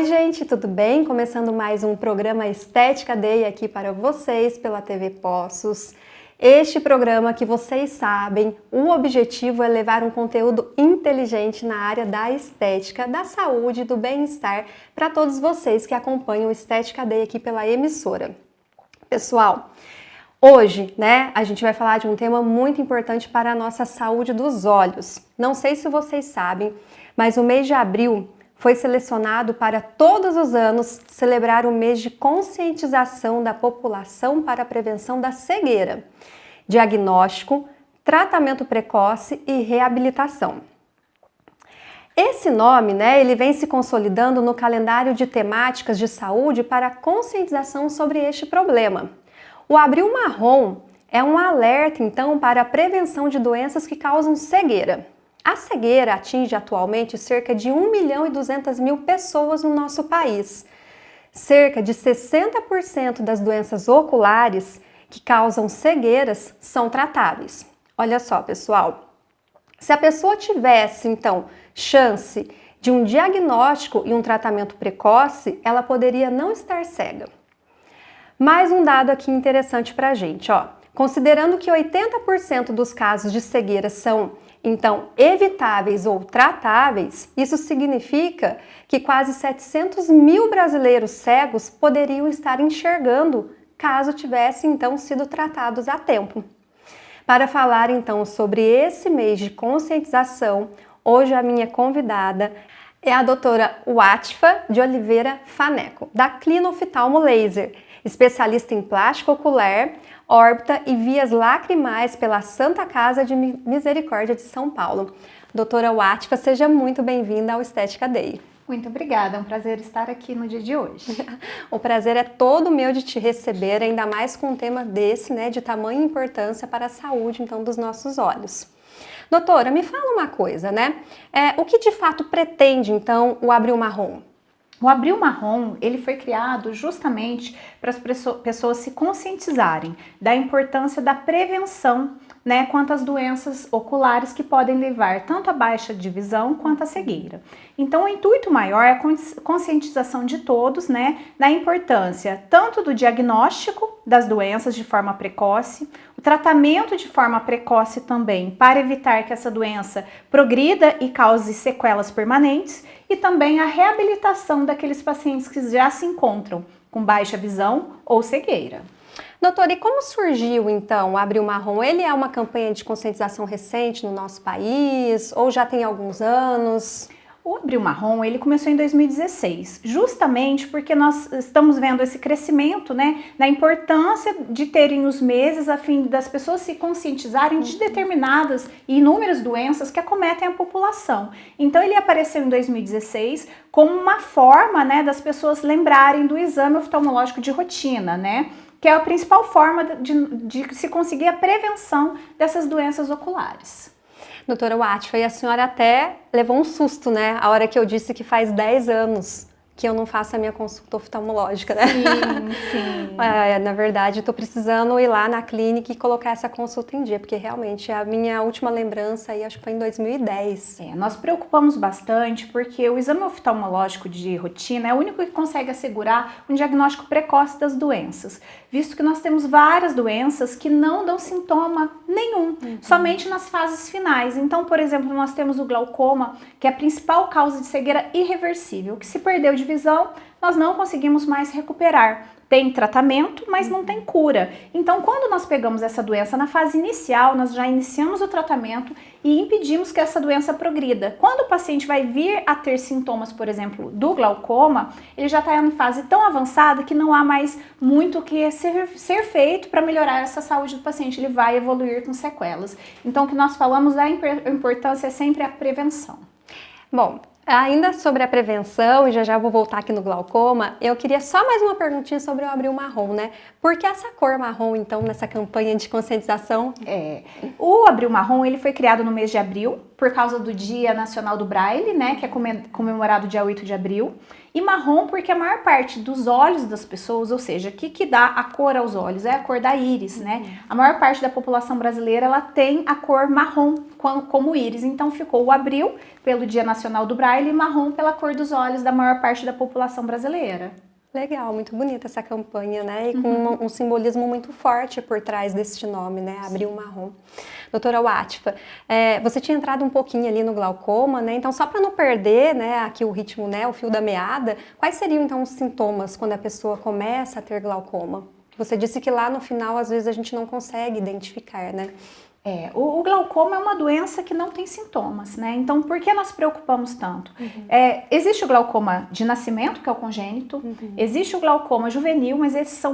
Oi, gente, tudo bem? Começando mais um programa Estética Day aqui para vocês pela TV Poços. Este programa que vocês sabem, o objetivo é levar um conteúdo inteligente na área da estética, da saúde e do bem-estar para todos vocês que acompanham o Estética Day aqui pela emissora. Pessoal, hoje, a gente vai falar de um tema muito importante para a nossa saúde dos olhos. Não sei se vocês sabem, mas o mês de abril foi selecionado para todos os anos celebrar o mês de conscientização da população para a prevenção da cegueira, diagnóstico, tratamento precoce e reabilitação. Esse nome, ele vem se consolidando no calendário de temáticas de saúde para a conscientização sobre este problema. O Abril Marrom é um alerta, então, para a prevenção de doenças que causam cegueira. A cegueira atinge atualmente cerca de 1.200.000 pessoas no nosso país. Cerca de 60% das doenças oculares que causam cegueiras são tratáveis. Olha só, pessoal, se a pessoa tivesse, então, chance de um diagnóstico e um tratamento precoce, ela poderia não estar cega. Mais um dado aqui interessante para a gente, considerando que 80% dos casos de cegueira são então evitáveis ou tratáveis, isso significa que quase 700.000 brasileiros cegos poderiam estar enxergando caso tivessem então sido tratados a tempo. Para falar então sobre esse mês de conscientização, hoje a minha convidada é a doutora Wátfa de Oliveira Faneco, da Clinoftalmo Laser, especialista em plástico ocular, órbita e vias lacrimais pela Santa Casa de Misericórdia de São Paulo. Doutora Wátfa, seja muito bem-vinda ao Estética Day. Muito obrigada, é um prazer estar aqui no dia de hoje. O prazer é todo meu de te receber, ainda mais com um tema desse, de tamanha importância para a saúde, então, dos nossos olhos. Doutora, me fala uma coisa, o que de fato pretende, então, o Abril Marrom? O Abril Marrom, ele foi criado justamente para as pessoas se conscientizarem da importância da prevenção, quanto às doenças oculares que podem levar tanto à baixa de visão quanto à cegueira. Então, o intuito maior é a conscientização de todos, da importância tanto do diagnóstico das doenças de forma precoce, o tratamento de forma precoce também para evitar que essa doença progrida e cause sequelas permanentes, e também a reabilitação daqueles pacientes que já se encontram com baixa visão ou cegueira. Doutora, e como surgiu então o Abril Marrom? Ele é uma campanha de conscientização recente no nosso país ou já tem alguns anos? O Abril Marrom, ele começou em 2016, justamente porque nós estamos vendo esse crescimento, da importância de terem os meses a fim das pessoas se conscientizarem de determinadas e inúmeras doenças que acometem a população. Então ele apareceu em 2016 como uma forma, das pessoas lembrarem do exame oftalmológico de rotina, que é a principal forma de se conseguir a prevenção dessas doenças oculares. Doutora Wátfa, e a senhora até levou um susto, a hora que eu disse que faz 10 anos que eu não faço a minha consulta oftalmológica, Sim. Na verdade, estou precisando ir lá na clínica e colocar essa consulta em dia, porque realmente a minha última lembrança aí, acho que foi em 2010. Nós preocupamos bastante porque o exame oftalmológico de rotina é o único que consegue assegurar um diagnóstico precoce das doenças, visto que nós temos várias doenças que não dão sintoma nenhum, somente nas fases finais. Então, por exemplo, nós temos o glaucoma, que é a principal causa de cegueira irreversível, que se perdeu de visão, nós não conseguimos mais recuperar. Tem tratamento, mas não tem cura. Então, quando nós pegamos essa doença na fase inicial, nós já iniciamos o tratamento e impedimos que essa doença progrida. Quando o paciente vai vir a ter sintomas, por exemplo, do glaucoma, ele já está em fase tão avançada que não há mais muito o que ser feito para melhorar essa saúde do paciente. Ele vai evoluir com sequelas. Então, o que nós falamos, a importância é sempre a prevenção. Bom, ainda sobre a prevenção, e já vou voltar aqui no glaucoma, eu queria só mais uma perguntinha sobre o Abril Marrom, Por que essa cor marrom, então, nessa campanha de conscientização? O Abril Marrom, ele foi criado no mês de abril, por causa do Dia Nacional do Braille, que é comemorado dia 8 de abril. E marrom porque a maior parte dos olhos das pessoas, ou seja, o que dá a cor aos olhos? É a cor da íris, né? A maior parte da população brasileira, ela tem a cor marrom como íris. Então ficou o abril pelo Dia Nacional do Braille e marrom pela cor dos olhos da maior parte da população brasileira. Legal, muito bonita essa campanha, né? E com um simbolismo muito forte por trás deste nome, né? Abril Marrom. Doutora Wátfa, você tinha entrado um pouquinho ali no glaucoma, né? Então, só para não perder, né, aqui o ritmo, né, o fio da meada, quais seriam então os sintomas quando a pessoa começa a ter glaucoma? Você disse que lá no final, às vezes, a gente não consegue identificar, né? O glaucoma é uma doença que não tem sintomas, né? Então, por que nós preocupamos tanto? Existe o glaucoma de nascimento, que é o congênito, existe o glaucoma juvenil, mas esses são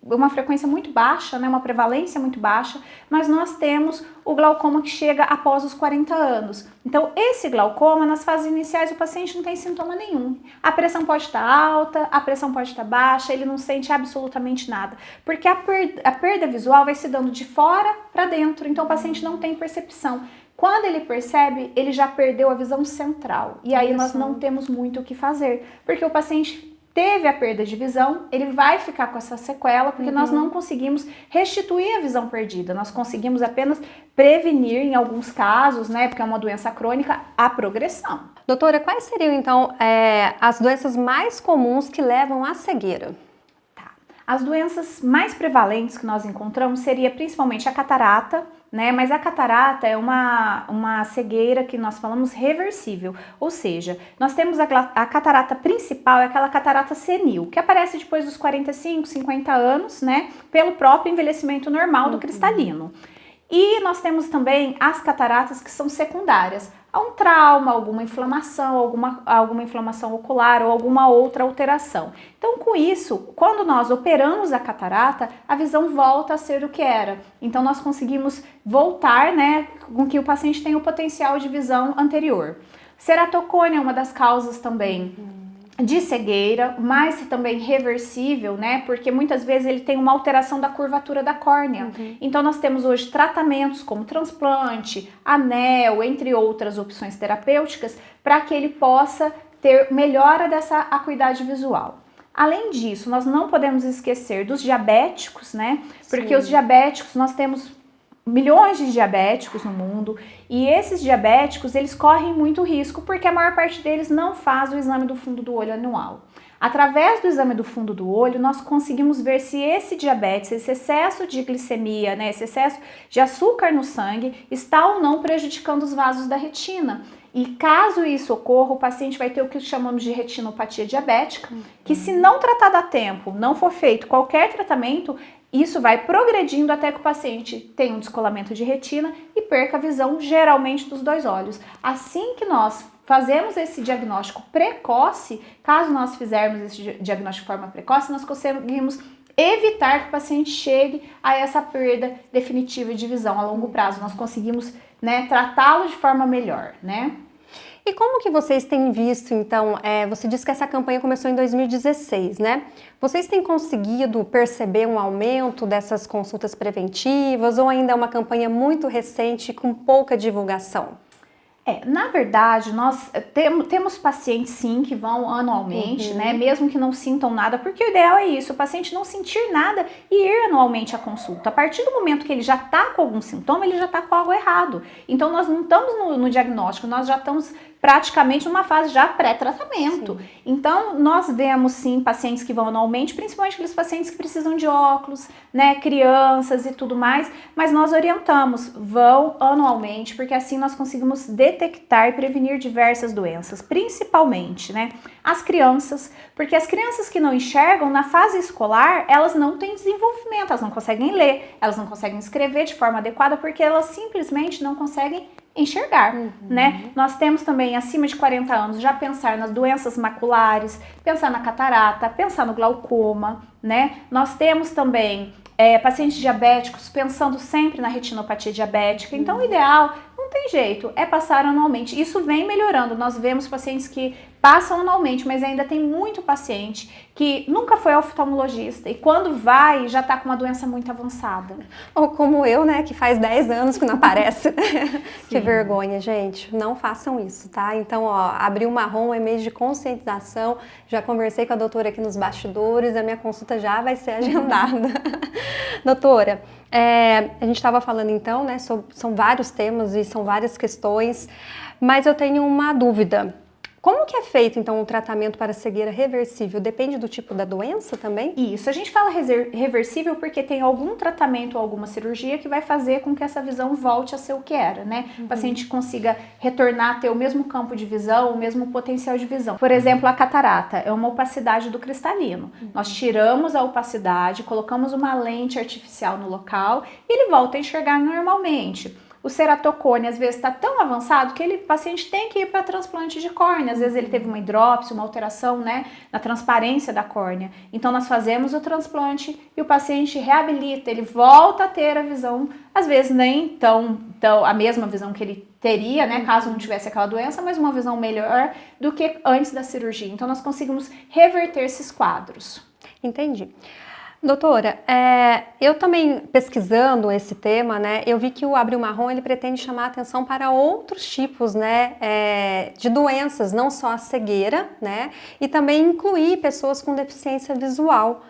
uma frequência muito baixa, né? Uma prevalência muito baixa, mas nós temos o glaucoma que chega após os 40 anos. Então, esse glaucoma, nas fases iniciais, o paciente não tem sintoma nenhum. A pressão pode estar alta, a pressão pode estar baixa, ele não sente absolutamente nada, porque a perda visual vai se dando de fora para dentro, então o paciente não tem percepção. Quando ele percebe, ele já perdeu a visão central, e aí nós não temos muito o que fazer, porque o paciente teve a perda de visão, ele vai ficar com essa sequela, porque nós não conseguimos restituir a visão perdida, nós conseguimos apenas prevenir, em alguns casos, né, porque é uma doença crônica, a progressão. Doutora, quais seriam então as doenças mais comuns que levam à cegueira? As doenças mais prevalentes que nós encontramos seria principalmente a catarata, né? Mas a catarata é uma cegueira que nós falamos reversível, ou seja, nós temos a catarata principal, é aquela catarata senil, que aparece depois dos 45, 50 anos, né? Pelo próprio envelhecimento normal do cristalino. E nós temos também as cataratas que são secundárias a um trauma, alguma inflamação, alguma inflamação ocular ou alguma outra alteração. Então, com isso, quando nós operamos a catarata, a visão volta a ser o que era. Então, nós conseguimos voltar, né, com que o paciente tenha o potencial de visão anterior. Ceratocone é uma das causas também de cegueira, mas também reversível, né? Porque muitas vezes ele tem uma alteração da curvatura da córnea. Então nós temos hoje tratamentos como transplante, anel, entre outras opções terapêuticas, para que ele possa ter melhora dessa acuidade visual. Além disso, nós não podemos esquecer dos diabéticos, né? Porque os diabéticos, nós temos milhões de diabéticos no mundo e esses diabéticos, eles correm muito risco porque a maior parte deles não faz o exame do fundo do olho anual. Através do exame do fundo do olho, nós conseguimos ver se esse diabetes, esse excesso de glicemia, né, esse excesso de açúcar no sangue está ou não prejudicando os vasos da retina. E caso isso ocorra, o paciente vai ter o que chamamos de retinopatia diabética, que se não tratado a tempo, não for feito qualquer tratamento, isso vai progredindo até que o paciente tenha um descolamento de retina e perca a visão, geralmente dos dois olhos. Assim que nós fazemos esse diagnóstico precoce, caso nós fizermos esse diagnóstico de forma precoce, nós conseguimos evitar que o paciente chegue a essa perda definitiva de visão a longo prazo. Nós conseguimos, né, tratá-lo de forma melhor, né? E como que vocês têm visto, então, você disse que essa campanha começou em 2016, né? Vocês têm conseguido perceber um aumento dessas consultas preventivas ou ainda é uma campanha muito recente com pouca divulgação? Na verdade, nós temos pacientes sim que vão anualmente, né, mesmo que não sintam nada, porque o ideal é isso, o paciente não sentir nada e ir anualmente à consulta. A partir do momento que ele já está com algum sintoma, ele já está com algo errado. Então nós não estamos no diagnóstico, nós já estamos praticamente numa fase já pré-tratamento. Então nós vemos sim pacientes que vão anualmente, principalmente aqueles pacientes que precisam de óculos, né, crianças e tudo mais, mas nós orientamos, vão anualmente, porque assim nós conseguimos detectar e prevenir diversas doenças, principalmente, né, as crianças, porque as crianças que não enxergam na fase escolar, elas não têm desenvolvimento, elas não conseguem ler, elas não conseguem escrever de forma adequada, porque elas simplesmente não conseguem enxergar, né? Nós temos também acima de 40 anos já pensar nas doenças maculares, pensar na catarata, pensar no glaucoma, né? Nós temos também pacientes diabéticos pensando sempre na retinopatia diabética. Então o ideal, não tem jeito, é passar anualmente. Isso vem melhorando. Nós vemos pacientes que passam anualmente, mas ainda tem muito paciente que nunca foi ao oftalmologista e quando vai já está com uma doença muito avançada. Ou como eu, né, que faz 10 anos que não aparece. Que vergonha, gente. Não façam isso, tá? Então, ó, Abril Marrom é mês de conscientização. Já conversei com a doutora aqui nos bastidores, a minha consulta já vai ser agendada. Doutora, a gente estava falando então, né, são vários temas e são várias questões, mas eu tenho uma dúvida. Como que é feito, então, o tratamento para cegueira reversível? Depende do tipo da doença também? Isso, a gente fala reversível porque tem algum tratamento ou alguma cirurgia que vai fazer com que essa visão volte a ser o que era, né? O paciente consiga retornar a ter o mesmo campo de visão, o mesmo potencial de visão. Por exemplo, a catarata é uma opacidade do cristalino. Nós tiramos a opacidade, colocamos uma lente artificial no local e ele volta a enxergar normalmente. O ceratocone às vezes está tão avançado que o paciente tem que ir para transplante de córnea. Às vezes ele teve uma hidrópise, uma alteração, né, na transparência da córnea. Então nós fazemos o transplante e o paciente reabilita, ele volta a ter a visão, às vezes nem tão a mesma visão que ele teria, né, caso não tivesse aquela doença, mas uma visão melhor do que antes da cirurgia. Então nós conseguimos reverter esses quadros. Entendi. Doutora, eu também pesquisando esse tema, né, eu vi que o Abril Marrom ele pretende chamar a atenção para outros tipos, né, de doenças, não só a cegueira, né, e também incluir pessoas com deficiência visual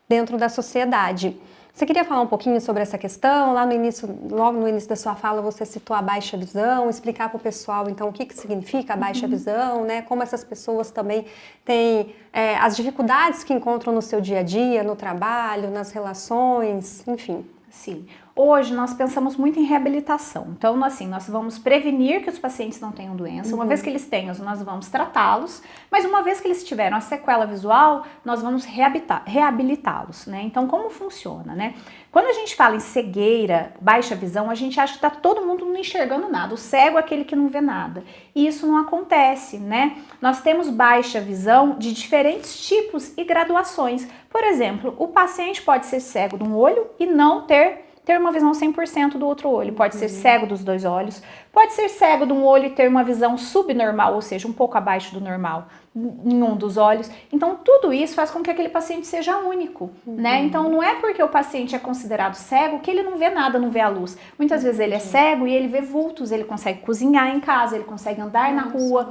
dentro da sociedade. Você queria falar um pouquinho sobre essa questão? Lá no início, logo no início da sua fala, você citou a baixa visão, explicar para o pessoal, então, o que significa a baixa visão, né? Como essas pessoas também têm as dificuldades que encontram no seu dia a dia, no trabalho, nas relações, enfim. Sim. Hoje nós pensamos muito em reabilitação. Então, assim, nós vamos prevenir que os pacientes não tenham doença. Uma vez que eles tenham, nós vamos tratá-los. Mas uma vez que eles tiveram a sequela visual, nós vamos reabilitá-los, né? Então, como funciona, né? Quando a gente fala em cegueira, baixa visão, a gente acha que tá todo mundo não enxergando nada. O cego é aquele que não vê nada. E isso não acontece, né? Nós temos baixa visão de diferentes tipos e graduações. Por exemplo, o paciente pode ser cego de um olho e não ter uma visão 100% do outro olho. Pode ser cego dos dois olhos, pode ser cego de um olho e ter uma visão subnormal, ou seja, um pouco abaixo do normal em um dos olhos. Então, tudo isso faz com que aquele paciente seja único, né? Então, não é porque o paciente é considerado cego que ele não vê nada, não vê a luz. Muitas vezes ele é cego e ele vê vultos, ele consegue cozinhar em casa, ele consegue andar na rua.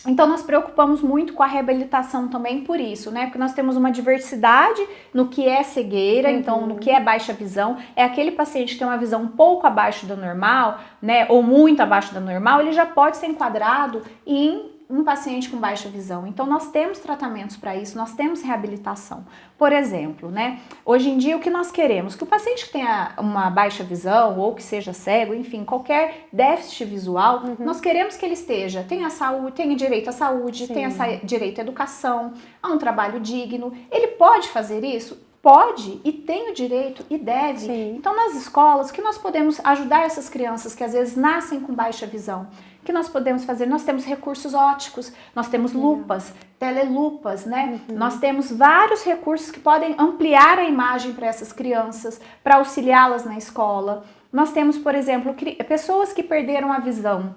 Então, nós preocupamos muito com a reabilitação também por isso, né? Porque nós temos uma diversidade no que é cegueira, então, no que é baixa visão. É aquele paciente que tem uma visão um pouco abaixo da normal, né? Ou muito abaixo da normal, ele já pode ser enquadrado em um paciente com baixa visão. Então, nós temos tratamentos para isso, nós temos reabilitação. Por exemplo, né? Hoje em dia, o que nós queremos? Que o paciente que tenha uma baixa visão ou que seja cego, enfim, qualquer déficit visual, nós queremos que ele tenha saúde, tenha direito à saúde, tenha direito à educação, a um trabalho digno. Ele pode fazer isso? Pode e tem o direito e deve. Sim. Então, nas escolas, que nós podemos ajudar essas crianças que às vezes nascem com baixa visão? O que nós podemos fazer? Nós temos recursos ópticos, nós temos lupas, telelupas, né? Nós temos vários recursos que podem ampliar a imagem para essas crianças, para auxiliá-las na escola. Nós temos, por exemplo, pessoas que perderam a visão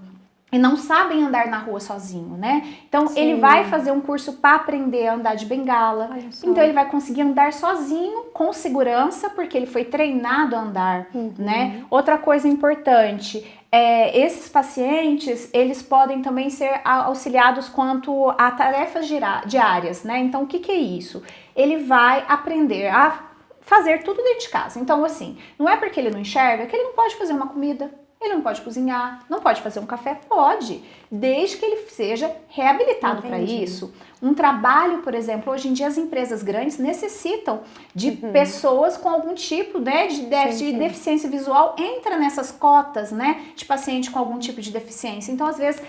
e não sabem andar na rua sozinho, né? Então, ele vai fazer um curso para aprender a andar de bengala. Então, ele vai conseguir andar sozinho, com segurança, porque ele foi treinado a andar, né? Outra coisa importante, esses pacientes, eles podem também ser auxiliados quanto a tarefas diárias, né? Então, o que é isso? Ele vai aprender a fazer tudo dentro de casa. Então, assim, não é porque ele não enxerga que ele não pode fazer uma comida. Ele não pode cozinhar, não pode fazer um café? Pode, desde que ele seja reabilitado para isso. Um trabalho, por exemplo, hoje em dia as empresas grandes necessitam de pessoas com algum tipo, né, de déficit, de deficiência visual, entra nessas cotas, né, de paciente com algum tipo de deficiência. Então, às vezes,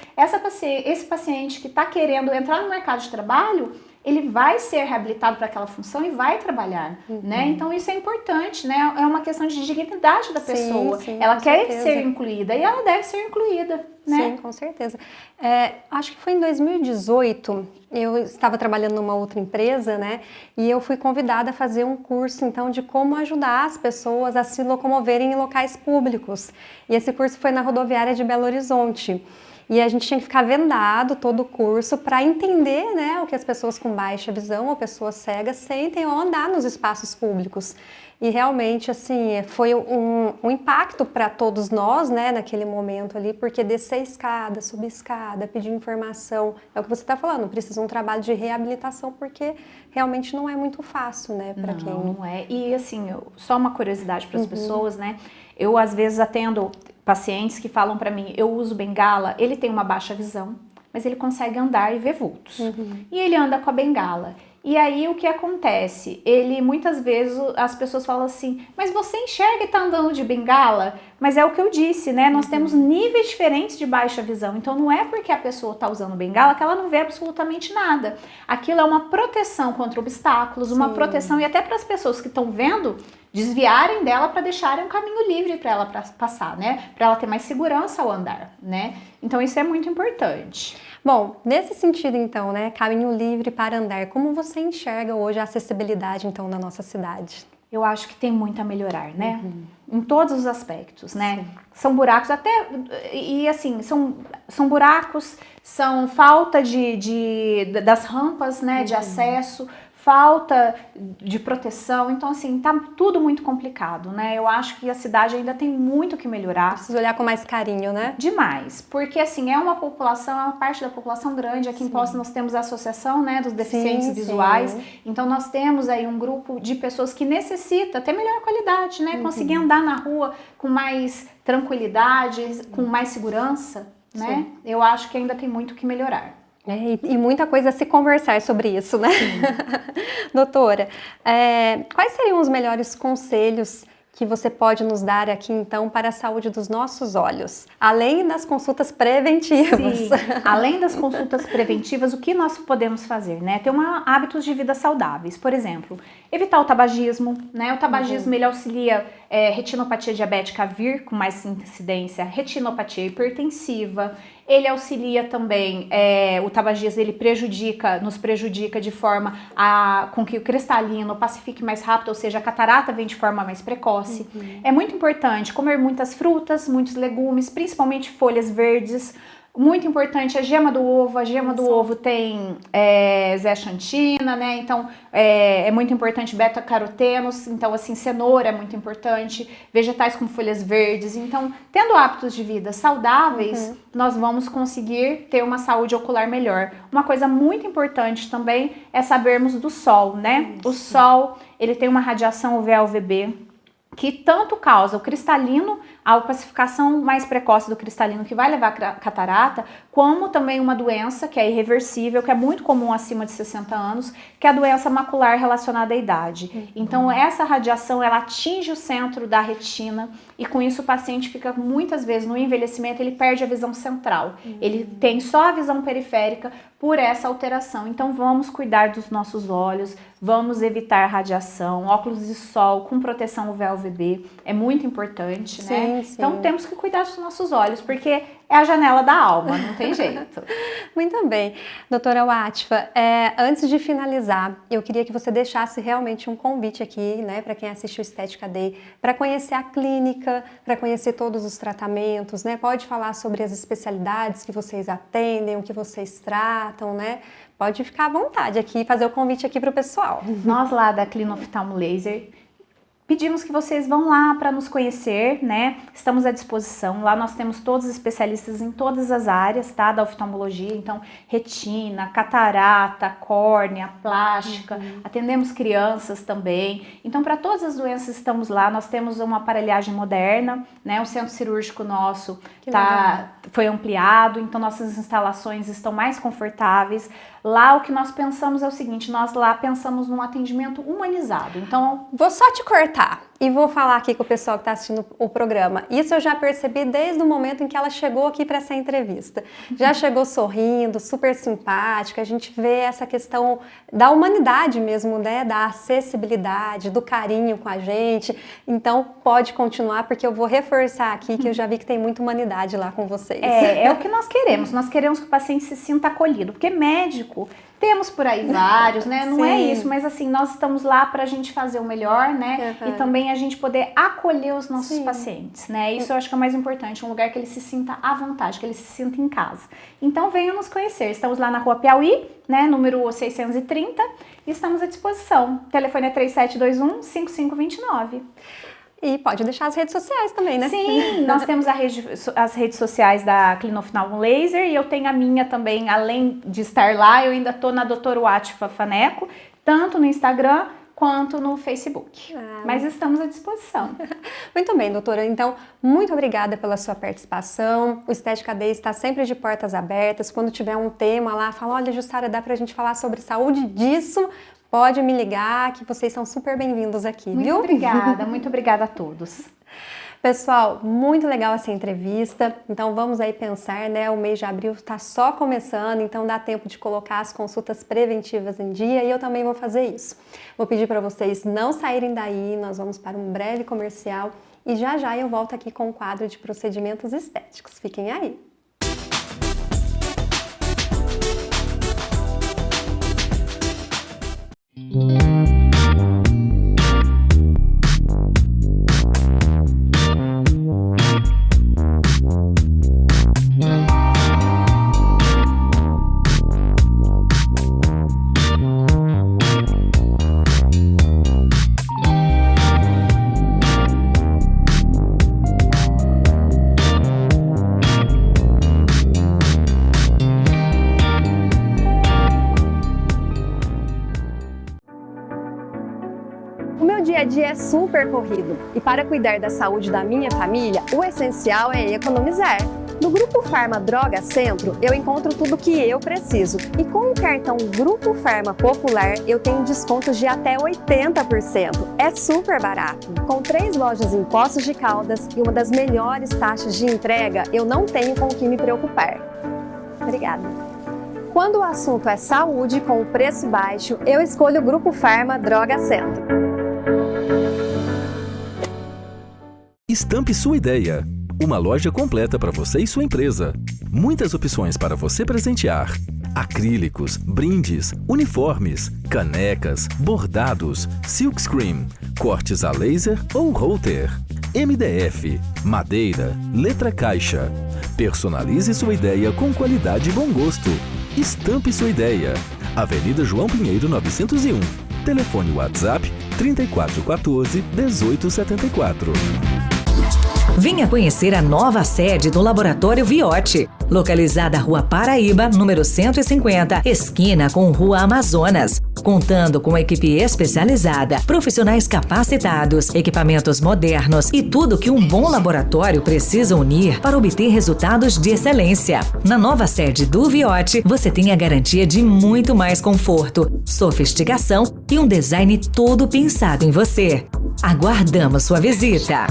esse paciente que está querendo entrar no mercado de trabalho, ele vai ser reabilitado para aquela função e vai trabalhar, né? Então isso é importante, né? É uma questão de dignidade da pessoa. Ela quer ser incluída e ela deve ser incluída, né? Sim, com certeza. Acho que foi em 2018, eu estava trabalhando numa outra empresa, né? E eu fui convidada a fazer um curso, então, de como ajudar as pessoas a se locomoverem em locais públicos. E esse curso foi na rodoviária de Belo Horizonte. E a gente tinha que ficar vendado todo o curso para entender, né, o que as pessoas com baixa visão ou pessoas cegas sentem ao andar nos espaços públicos. E realmente, assim, foi um impacto para todos nós, né, naquele momento ali, porque descer escada, subir escada, pedir informação, é o que você está falando, precisa um trabalho de reabilitação, porque realmente não é muito fácil, né, para quem... Não é. E, assim, só uma curiosidade para as pessoas, né, eu às vezes atendo pacientes que falam para mim, eu uso bengala, ele tem uma baixa visão, mas ele consegue andar e ver vultos. E ele anda com a bengala. E aí o que acontece? Ele muitas vezes as pessoas falam assim, mas você enxerga e tá andando de bengala? Mas é o que eu disse, né? Nós temos níveis diferentes de baixa visão. Então não é porque a pessoa tá usando bengala que ela não vê absolutamente nada. Aquilo é uma proteção contra obstáculos, uma proteção e até para as pessoas que estão vendo desviarem dela para deixarem um caminho livre para ela passar, né? Para ela ter mais segurança ao andar, né? Então isso é muito importante. Bom, nesse sentido então, né, caminho livre para andar, como você enxerga hoje a acessibilidade então na nossa cidade? Eu acho que tem muito a melhorar, né? Em todos os aspectos, né? Sim. São buracos até, e assim, são buracos, são falta das rampas, né, de acesso, falta de proteção, então assim, tá tudo muito complicado, né? Eu acho que a cidade ainda tem muito que melhorar. Precisa olhar com mais carinho, né? Demais, porque assim, é uma parte da população grande, aqui em Poços nós temos a associação, né, dos deficientes visuais, então nós temos aí um grupo de pessoas que necessita ter melhor qualidade, né, conseguir andar na rua com mais tranquilidade, com mais segurança, né? Eu acho que ainda tem muito que melhorar. E muita coisa a se conversar sobre isso, né? Doutora, quais seriam os melhores conselhos que você pode nos dar aqui, então, para a saúde dos nossos olhos? Além das consultas preventivas. Sim, além das consultas preventivas, o que nós podemos fazer, né? Ter hábitos de vida saudáveis. Por exemplo, evitar o tabagismo, né? O tabagismo, ele auxilia retinopatia diabética a vir com mais incidência, retinopatia hipertensiva. Ele auxilia também, o tabagismo, ele nos prejudica de forma com que o cristalino pacifique mais rápido, ou seja, a catarata vem de forma mais precoce. É muito importante comer muitas frutas, muitos legumes, principalmente folhas verdes. Muito importante a gema do ovo. A gema do ovo tem zeaxantina, né? Então é muito importante beta-carotenos. Então, assim, cenoura é muito importante. Vegetais com folhas verdes. Então, tendo hábitos de vida saudáveis, nós vamos conseguir ter uma saúde ocular melhor. Uma coisa muito importante também é sabermos do sol, né? O sol, ele tem uma radiação UVA-UVB que tanto causa o cristalino, a opacificação mais precoce do cristalino que vai levar a catarata, como também uma doença que é irreversível, que é muito comum acima de 60 anos, que é a doença macular relacionada à idade. Então essa radiação, ela atinge o centro da retina e com isso o paciente fica muitas vezes no envelhecimento, ele perde a visão central. Ele tem só a visão periférica por essa alteração. Então vamos cuidar dos nossos olhos, vamos evitar radiação, óculos de sol com proteção UVA-UVB é muito importante, né? Sim. Então temos que cuidar dos nossos olhos, porque é a janela da alma, não tem jeito. Muito bem. Doutora Wátfa, antes de finalizar, eu queria que você deixasse realmente um convite aqui, né, para quem assistiu Estética Day, para conhecer a clínica, para conhecer todos os tratamentos, né? Pode falar sobre as especialidades que vocês atendem, o que vocês tratam, né? Pode ficar à vontade aqui, fazer o convite aqui para o pessoal. Nós lá da Clinoftalmo Laser pedimos que vocês vão lá para nos conhecer, né? Estamos à disposição. Lá nós temos todos os especialistas em todas as áreas, tá? Da oftalmologia, então retina, catarata, córnea, plástica. Atendemos crianças também. Então, para todas as doenças estamos lá. Nós temos uma aparelhagem moderna, né? O centro cirúrgico nosso foi ampliado, então nossas instalações estão mais confortáveis. Lá o que nós pensamos é o seguinte, nós lá pensamos num atendimento humanizado. Então, vou só te cortar e vou falar aqui com o pessoal que está assistindo o programa. Isso eu já percebi desde o momento em que ela chegou aqui para essa entrevista. Já chegou sorrindo, super simpática, a gente vê essa questão da humanidade mesmo, né? Da acessibilidade, do carinho com a gente. Então, pode continuar, porque eu vou reforçar aqui que eu já vi que tem muita humanidade lá com vocês. É o que nós queremos que o paciente se sinta acolhido, porque médico Temos por aí vários, né? Não é Sim. isso, mas assim, nós estamos lá para a gente fazer o melhor, né? E também a gente poder acolher os nossos pacientes, né? Isso eu acho que é o mais importante, um lugar que ele se sinta à vontade, que ele se sinta em casa. Então venham nos conhecer. Estamos lá na Rua Piauí, né? Número 630, e estamos à disposição. O telefone é 3721-5529. E pode deixar as redes sociais também, né? Sim, nós temos as redes sociais da Clinoftalmo Laser e eu tenho a minha também, além de estar lá, eu ainda estou na Dr. Watifa Faneco, tanto no Instagram quanto no Facebook. Mas estamos à disposição. Muito bem, doutora. Então, muito obrigada pela sua participação. O Estética Day está sempre de portas abertas. Quando tiver um tema lá, fala, olha, Jussara, dá pra gente falar sobre saúde disso? Pode me ligar, que vocês são super bem-vindos aqui, viu? Muito obrigada a todos. Pessoal, muito legal essa entrevista, então vamos aí pensar, né? O mês de abril está só começando, então dá tempo de colocar as consultas preventivas em dia e eu também vou fazer isso. Vou pedir para vocês não saírem daí, nós vamos para um breve comercial e já já eu volto aqui com o quadro de procedimentos estéticos. Fiquem aí! Dia a dia é super corrido e para cuidar da saúde da minha família, o essencial é economizar. No Grupo Farma Droga Centro, eu encontro tudo o que eu preciso e com o cartão Grupo Farma Popular eu tenho descontos de até 80%. É super barato. Com 3 lojas em Poços de Caldas e uma das melhores taxas de entrega, eu não tenho com o que me preocupar. Obrigada. Quando o assunto é saúde com o preço baixo, eu escolho o Grupo Farma Droga Centro. Estampe sua ideia. Uma loja completa para você e sua empresa. Muitas opções para você presentear. Acrílicos, brindes, uniformes, canecas, bordados, silkscreen, cortes a laser ou router, MDF, madeira, letra caixa. Personalize sua ideia com qualidade e bom gosto. Estampe sua ideia. Avenida João Pinheiro 901. Telefone WhatsApp 3414 1874. Venha conhecer a nova sede do Laboratório Viotti, localizada Rua Paraíba, número 150, esquina com Rua Amazonas. Contando com equipe especializada, profissionais capacitados, equipamentos modernos e tudo que um bom laboratório precisa unir para obter resultados de excelência. Na nova sede do Viotti, você tem a garantia de muito mais conforto, sofisticação e um design todo pensado em você. Aguardamos sua visita!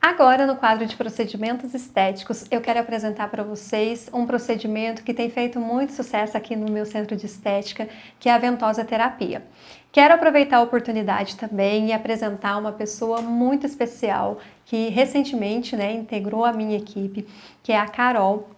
Agora, no quadro de procedimentos estéticos, eu quero apresentar para vocês um procedimento que tem feito muito sucesso aqui no meu centro de estética, que é a ventosa terapia. Quero aproveitar a oportunidade também e apresentar uma pessoa muito especial que recentemente, integrou a minha equipe, que é a Carol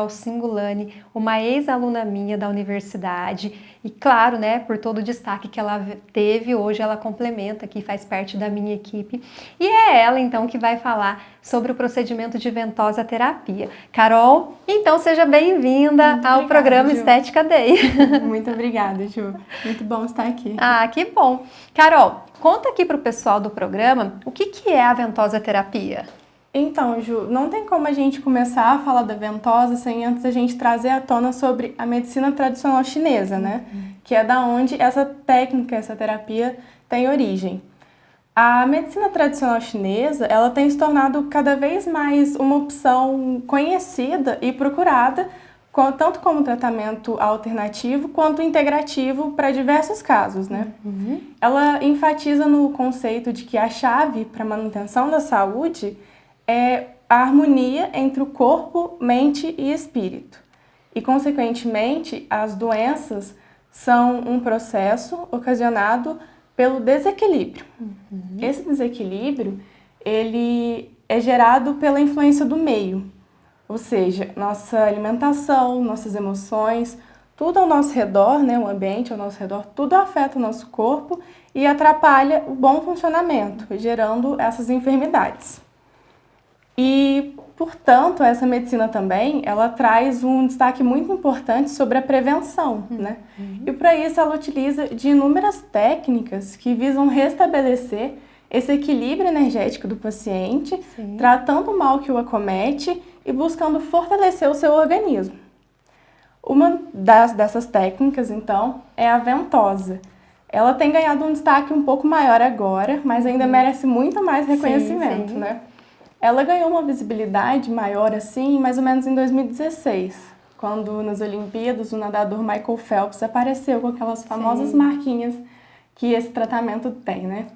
Singulani, uma ex-aluna minha da universidade e, claro, por todo o destaque que ela teve, hoje ela complementa aqui, faz parte da minha equipe e é ela, então, que vai falar sobre o procedimento de ventosa terapia. Carol, então seja bem-vinda ao programa Ju. Estética Day. Muito obrigada, Ju. Muito bom estar aqui. Ah, que bom. Carol, conta aqui para o pessoal do programa o que é a ventosa terapia. Então, Ju, não tem como a gente começar a falar da ventosa sem antes a gente trazer à tona sobre a medicina tradicional chinesa, né? Que é da onde essa técnica, essa terapia tem origem. A medicina tradicional chinesa, ela tem se tornado cada vez mais uma opção conhecida e procurada, tanto como tratamento alternativo quanto integrativo para diversos casos, né? Ela enfatiza no conceito de que a chave para a manutenção da saúde é a harmonia entre o corpo, mente e espírito. E, consequentemente, as doenças são um processo ocasionado pelo desequilíbrio. Esse desequilíbrio, ele é gerado pela influência do meio, ou seja, nossa alimentação, nossas emoções, tudo ao nosso redor, né, o ambiente ao nosso redor, tudo afeta o nosso corpo e atrapalha o bom funcionamento, gerando essas enfermidades. E, portanto, essa medicina também, ela traz um destaque muito importante sobre a prevenção, né? E para isso ela utiliza de inúmeras técnicas que visam restabelecer esse equilíbrio energético do paciente, tratando o mal que o acomete e buscando fortalecer o seu organismo. Uma dessas técnicas, então, é a ventosa. Ela tem ganhado um destaque um pouco maior agora, mas ainda merece muito mais reconhecimento, né? Ela ganhou uma visibilidade maior, assim, mais ou menos em 2016, quando nas Olimpíadas o nadador Michael Phelps apareceu com aquelas famosas marquinhas que esse tratamento tem, né?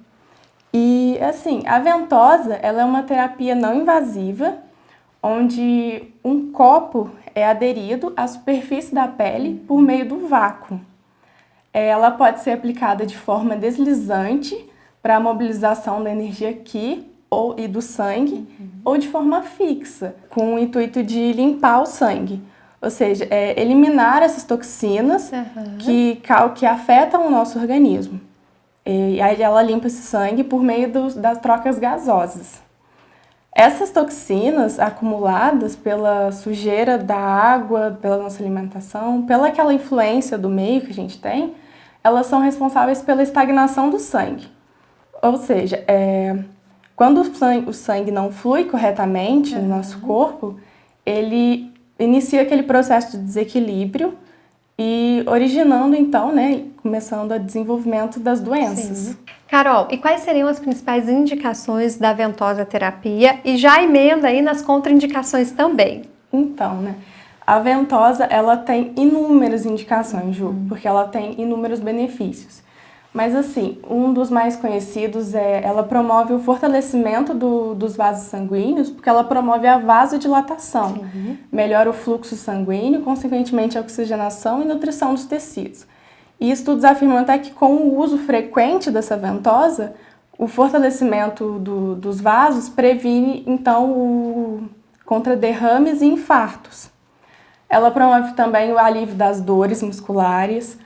E, assim, a ventosa, ela é uma terapia não invasiva, onde um copo é aderido à superfície da pele por meio do vácuo. Ela pode ser aplicada de forma deslizante para a mobilização da energia aqui e do sangue, ou de forma fixa, com o intuito de limpar o sangue. Ou seja, eliminar essas toxinas que afetam o nosso organismo. E aí ela limpa esse sangue por meio das trocas gasosas. Essas toxinas acumuladas pela sujeira da água, pela nossa alimentação, pela aquela influência do meio que a gente tem, elas são responsáveis pela estagnação do sangue. Ou seja, quando o sangue não flui corretamente no nosso corpo, ele inicia aquele processo de desequilíbrio e originando, então, né, começando o desenvolvimento das doenças. Sim. Carol, e quais seriam as principais indicações da ventosa terapia? E já emenda aí nas contraindicações também. Então, né, a ventosa, ela tem inúmeras indicações, Ju, porque ela tem inúmeros benefícios. Mas, assim, um dos mais conhecidos ela promove o fortalecimento dos vasos sanguíneos, porque ela promove a vasodilatação, melhora o fluxo sanguíneo, consequentemente a oxigenação e nutrição dos tecidos. E estudos afirmam até que com o uso frequente dessa ventosa, o fortalecimento dos vasos previne, então, contra derrames e infartos. Ela promove também o alívio das dores musculares,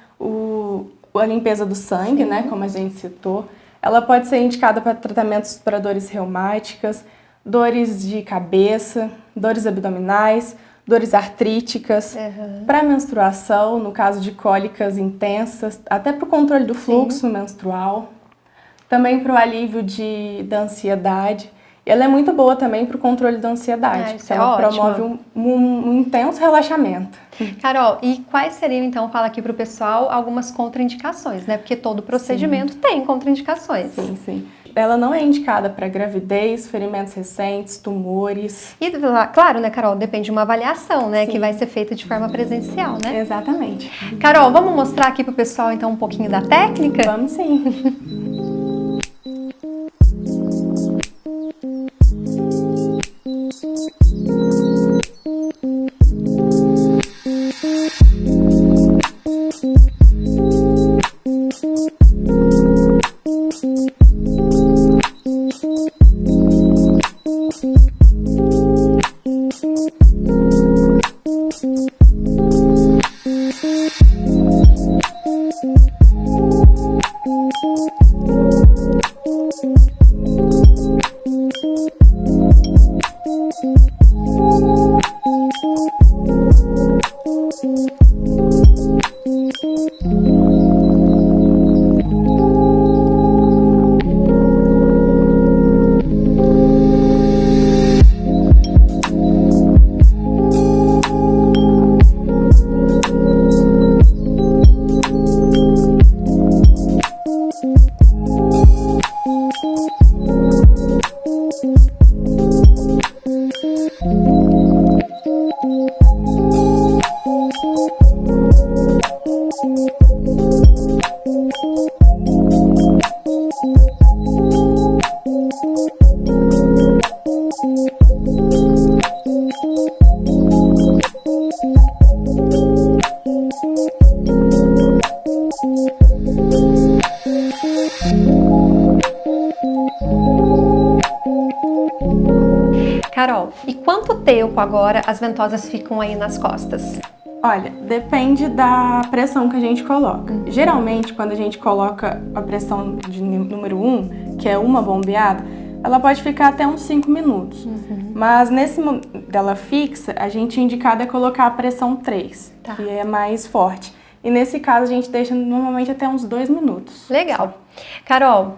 a limpeza do sangue, né, como a gente citou. Ela pode ser indicada para tratamentos para dores reumáticas, dores de cabeça, dores abdominais, dores artríticas, para menstruação, no caso de cólicas intensas, até para o controle do fluxo menstrual, também para o alívio da ansiedade. E ela é muito boa também para o controle da ansiedade, porque ela promove um intenso relaxamento. Carol, e quais seriam, então, fala aqui para o pessoal, algumas contraindicações, né? Porque todo procedimento tem contraindicações. Sim, sim. Ela não é indicada para gravidez, ferimentos recentes, tumores. E, claro, né, Carol, depende de uma avaliação, né? Que vai ser feita de forma presencial, né? Exatamente. Carol, vamos mostrar aqui para o pessoal, então, um pouquinho da técnica? Vamos sim. tempo agora as ventosas ficam aí nas costas? Olha, depende da pressão que a gente coloca. Geralmente, quando a gente coloca a pressão de número 1, que é uma bombeada, ela pode ficar até uns 5 minutos. Mas nesse dela fixa, a gente é indicado colocar a pressão 3, que é mais forte. E nesse caso, a gente deixa normalmente até uns 2 minutos. Legal. Carol,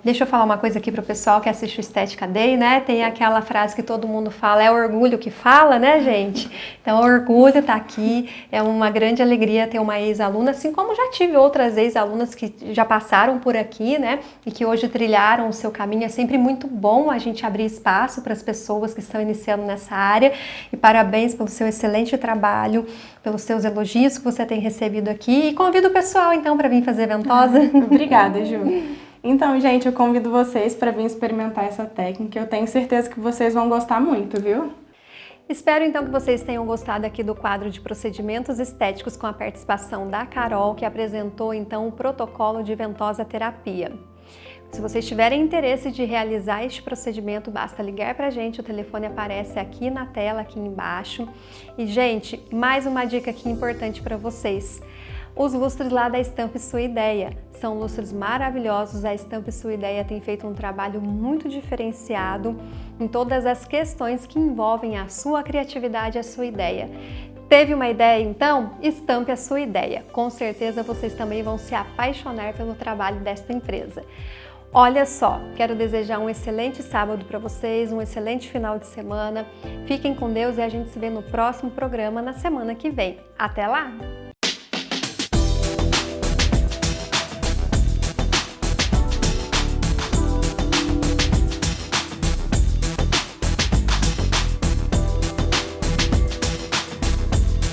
deixa eu falar uma coisa aqui pro pessoal que assiste o Estética Day, né? Tem aquela frase que todo mundo fala, é o orgulho que fala, né, gente? Então, o orgulho tá aqui, é uma grande alegria ter uma ex-aluna, assim como já tive outras ex-alunas que já passaram por aqui, né? E que hoje trilharam o seu caminho. É sempre muito bom a gente abrir espaço para as pessoas que estão iniciando nessa área. E parabéns pelo seu excelente trabalho, pelos seus elogios que você tem recebido aqui. E convido o pessoal, então, para vir fazer ventosa. Obrigada, Ju. Então, gente, eu convido vocês para vir experimentar essa técnica. Eu tenho certeza que vocês vão gostar muito, viu? Espero então que vocês tenham gostado aqui do quadro de procedimentos estéticos com a participação da Carol, que apresentou então o protocolo de ventosa terapia. Se vocês tiverem interesse de realizar este procedimento, basta ligar pra gente, o telefone aparece aqui na tela, aqui embaixo. E, gente, mais uma dica aqui importante para vocês. Os lustres lá da Estampe Sua Ideia são lustres maravilhosos. A Estampe Sua Ideia tem feito um trabalho muito diferenciado em todas as questões que envolvem a sua criatividade e a sua ideia. Teve uma ideia, então? Estampe a sua ideia. Com certeza vocês também vão se apaixonar pelo trabalho desta empresa. Olha só, quero desejar um excelente sábado para vocês, um excelente final de semana. Fiquem com Deus e a gente se vê no próximo programa na semana que vem. Até lá!